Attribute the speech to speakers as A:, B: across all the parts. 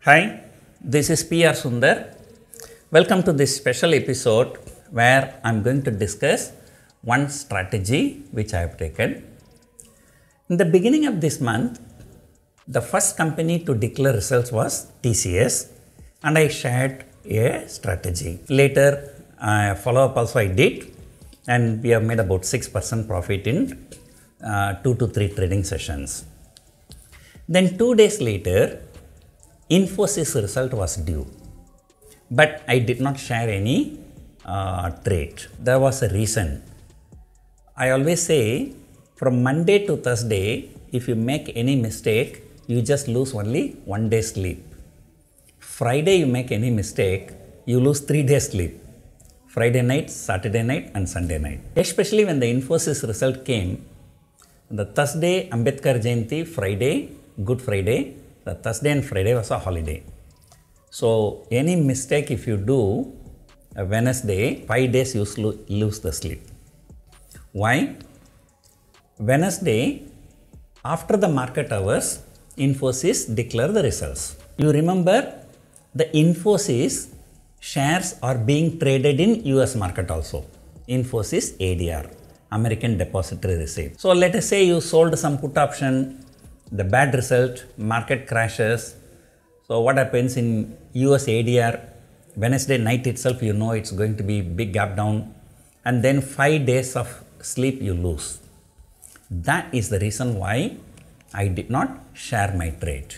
A: Hi, this is PR Sundar. Welcome to this special episode where I am going to discuss one strategy which I have taken. In the beginning of this month, the first company to declare results was TCS and I shared a strategy. Later, follow-up also I did and we have made about 6% profit in 2 to 3 trading sessions. Then 2 days later, INFOSYS result was due, but I did not share any trade. There was a reason. I always say from Monday to Thursday, if you make any mistake, you just lose only 1 day sleep. Friday you make any mistake, you lose 3 days sleep. Friday night, Saturday night and Sunday night. Especially when the INFOSYS result came, the Thursday, Ambedkar Jayanti, Friday, Good Friday, the Thursday and Friday was a holiday. So any mistake if you do, Wednesday, 5 days you lose the sleep. Why? Wednesday, after the market hours, INFOSYS declare the results. You remember the INFOSYS shares are being traded in US market also. INFOSYS ADR, American Depository Receipt. So let us say you sold some put option, the bad result, market crashes. So what happens in US ADR, Wednesday night itself you know it's going to be big gap down and then 5 days of sleep you lose. That is the reason why I did not share my trade.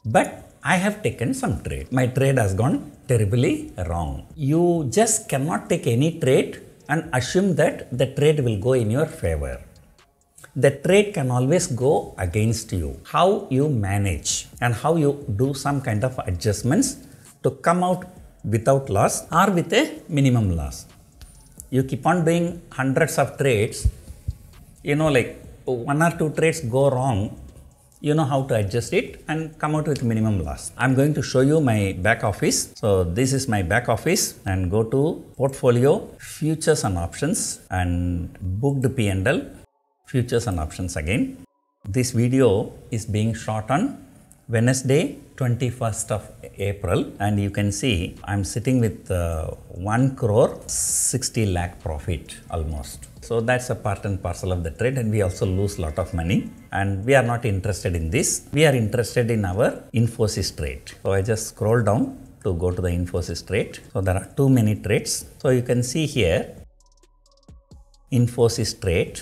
A: But I have taken some trade. My trade has gone terribly wrong. You just cannot take any trade and assume that the trade will go in your favor. The trade can always go against you. How you manage and how you do some kind of adjustments to come out without loss or with a minimum loss. You keep on doing hundreds of trades, you know, like 1 or 2 trades go wrong, you know how to adjust it and come out with minimum loss. I'm going to show you my back office. So this is my back office and go to portfolio, futures and options and booked P&L, futures and options again. This video is being shot on Wednesday 21st of April and you can see I'm sitting with 1 crore 60 lakh profit almost. So that's a part and parcel of the trade and we also lose a lot of money and we are not interested in this. We are interested in our INFOSYS trade. So I just scroll down to go to the INFOSYS trade. So there are too many trades. So you can see here INFOSYS trade.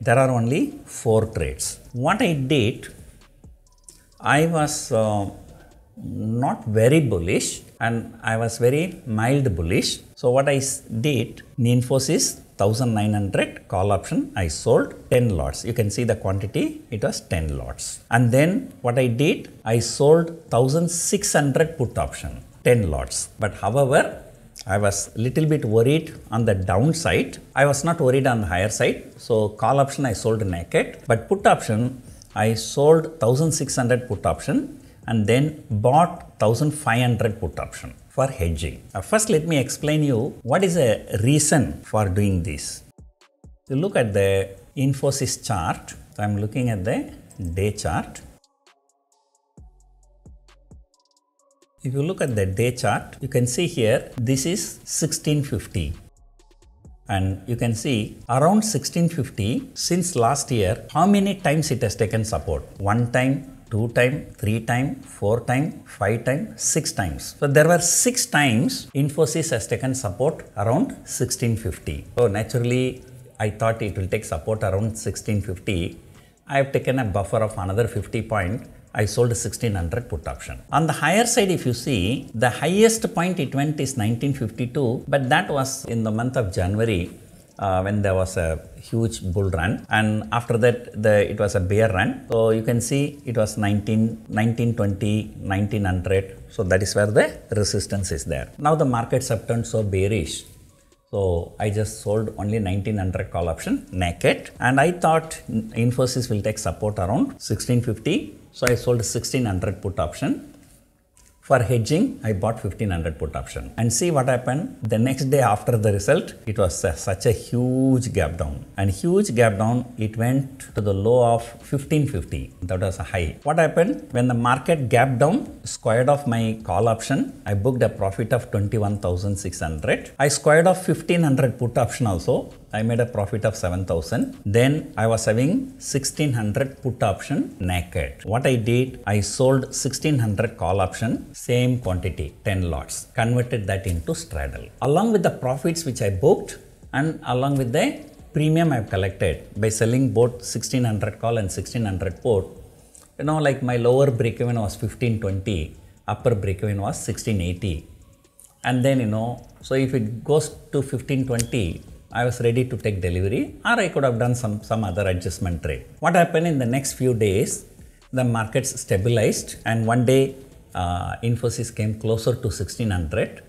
A: There are only 4 trades. What I did, I was not very bullish and I was very mild bullish. So what I did, in INFOSYS 1900 call option, I sold 10 lots. You can see the quantity, it was 10 lots. And then what I did, I sold 1600 put option, 10 lots. But however, I was little bit worried on the downside. I was not worried on the higher side. So call option I sold naked, but put option I sold 1600 put option and then bought 1500 put option for hedging. First let me explain you what is a reason for doing this. You look at the INFOSYS chart. So I am looking at the day chart. If you look at the day chart, you can see here, this is 1650. And you can see around 1650, since last year, how many times it has taken support? 1 time, 2 time, 3 time, 4 time, 5 time, 6 times. So there were 6 times INFOSYS has taken support around 1650. So naturally, I thought it will take support around 1650. I have taken a buffer of another 50 point. I sold 1600 put option. On the higher side, if you see, the highest point it went is 1952, but that was in the month of January when there was a huge bull run, and after that it was a bear run. So you can see it was 1920, 1900. So that is where the resistance is there. Now the markets have turned so bearish. So I just sold only 1900 call option naked and I thought INFOSYS will take support around 1650. So I sold 1600 put option For hedging, I bought 1500 put option. And see what happened. The next day after the result, it was such a huge gap down. And huge gap down, it went to the low of 1550. That was a high. What happened? When the market gap down, squared off my call option, I booked a profit of 21,600. I squared off 1500 put option also. I made a profit of 7,000. Then I was having 1600 put option naked. What I did, I sold 1600 call option, same quantity, 10 lots, converted that into straddle. Along with the profits which I booked and along with the premium I've collected by selling both 1600 call and 1600 put, like my lower break-even was 1520, upper break-even was 1680. And then, so if it goes to 1520, I was ready to take delivery, or I could have done some other adjustment trade. What happened in the next few days, the markets stabilized, and one day INFOSYS came closer to 1600,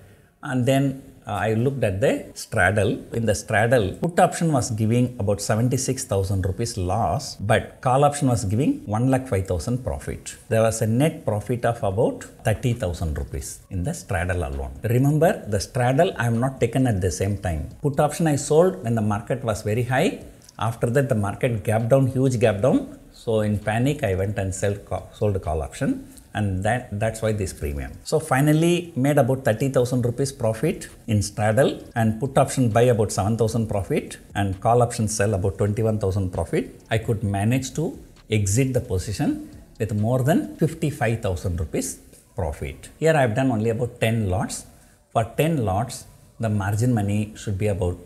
A: and then I looked at the straddle. In the straddle, put option was giving about 76,000 rupees loss, but call option was giving 1,05,000 profit. There was a net profit of about 30,000 rupees in the straddle alone. Remember, the straddle I am not taken at the same time. Put option I sold when the market was very high. After that, the market gap down, huge gap down. So in panic, I went and sold call option. And that's why this premium. So finally made about 30,000 rupees profit in straddle, and put option buy about 7,000 profit and call option sell about 21,000 profit. I could manage to exit the position with more than 55,000 rupees profit. Here I have done only about 10 lots. For 10 lots, the margin money should be about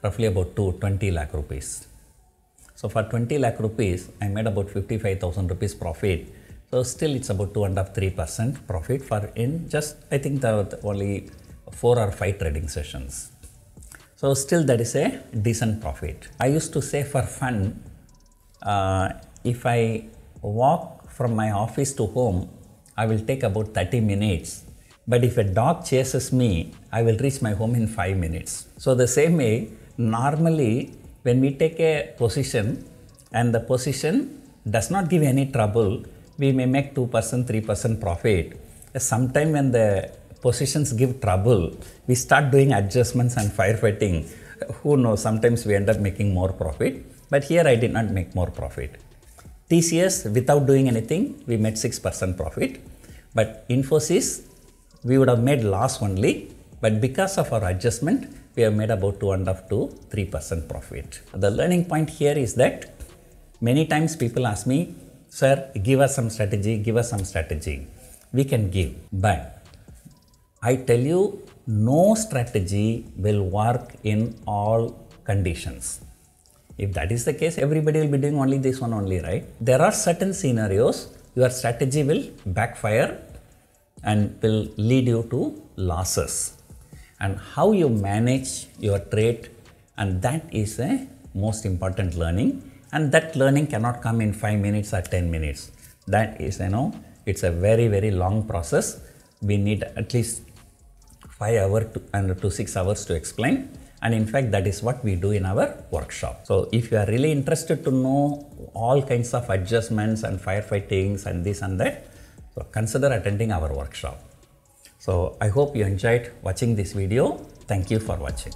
A: roughly about 20 lakh rupees. So for 20 lakh rupees, I made about 55,000 rupees profit. So still it's about 2.5-3% profit for in just, I think, the only 4 or 5 trading sessions. So still that is a decent profit. I used to say for fun, if I walk from my office to home, I will take about 30 minutes. But if a dog chases me, I will reach my home in 5 minutes. So the same way, normally when we take a position and the position does not give any trouble, we may make 2%, 3% profit. Sometime when the positions give trouble, we start doing adjustments and firefighting. Who knows, sometimes we end up making more profit. But here I did not make more profit. TCS, without doing anything, we made 6% profit. But INFOSYS, we would have made loss only. But because of our adjustment, we have made about 2.5-3% profit. The learning point here is that many times people ask me, sir, give us some strategy, give us some strategy. We can give, but I tell you, no strategy will work in all conditions. If that is the case, everybody will be doing only this one only, right? There are certain scenarios, your strategy will backfire and will lead you to losses. And how you manage your trade, and that is a most important learning. And that learning cannot come in 5 minutes or 10 minutes. That is, it's a very, very long process. We need at least 5 hours to 6 hours to explain. And in fact, that is what we do in our workshop. So if you are really interested to know all kinds of adjustments and firefightings and this and that, so consider attending our workshop. So I hope you enjoyed watching this video. Thank you for watching.